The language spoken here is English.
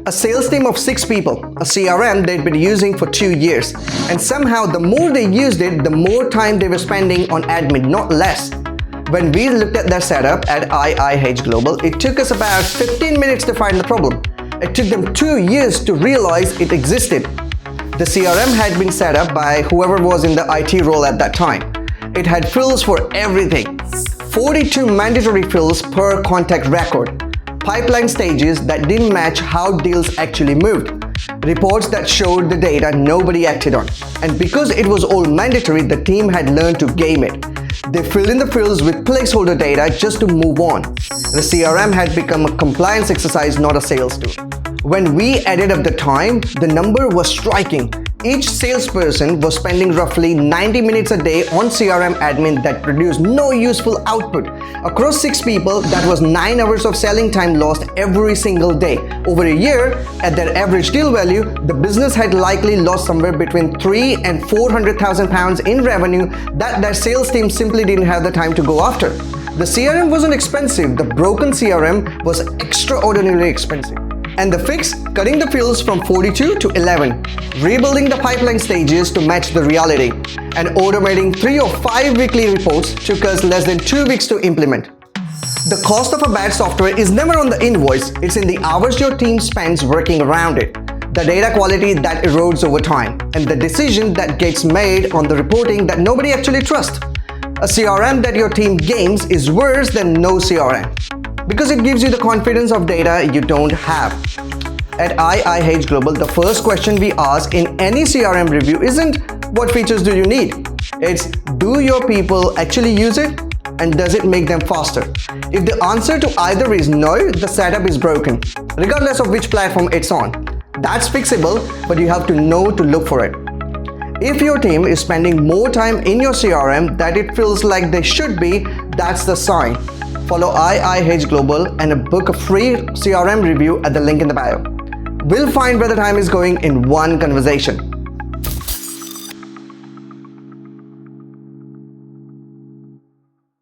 A sales team of 6 people, a CRM they'd been using for 2 years, and somehow the more they used it, the more time they were spending on admin, not less. When we looked at their setup at IIH Global, it took us about 15 minutes to find the problem. It took them 2 years to realize it existed. The CRM had been set up by whoever was in the IT role at that time. It had fields for everything. 42 mandatory fields per contact record. Pipeline stages that didn't match how deals actually moved. Reports that showed the data nobody acted on. And because it was all mandatory, the team had learned to game it. They filled in the fields with placeholder data just to move on. The CRM had become a compliance exercise, not a sales tool. When we added up the time, the number was striking. Each salesperson was spending roughly 90 minutes a day on CRM admin that produced no useful output. Across 6 people, that was 9 hours of selling time lost every single day. Over a year, at their average deal value, the business had likely lost somewhere between 3 and 400,000 pounds in revenue that their sales team simply didn't have the time to go after. The CRM wasn't expensive, the broken CRM was extraordinarily expensive. And the fix? Cutting the fields from 42 to 11, rebuilding the pipeline stages to match the reality, and automating 3 or 5 weekly reports took us less than 2 weeks to implement. The cost of a bad software is never on the invoice, it's in the hours your team spends working around it, the data quality that erodes over time, and the decision that gets made on the reporting that nobody actually trusts. A CRM that your team games is worse than no CRM. Because it gives you the confidence of data you don't have. At IIH Global, the first question we ask in any CRM review isn't what features do you need? It's do your people actually use it and does it make them faster? If the answer to either is no, the setup is broken, regardless of which platform it's on. That's fixable, but you have to know to look for it. If your team is spending more time in your CRM than it feels like they should be, that's the sign. Follow IIH Global and book a free CRM review at the link in the bio. We'll find where the time is going in one conversation.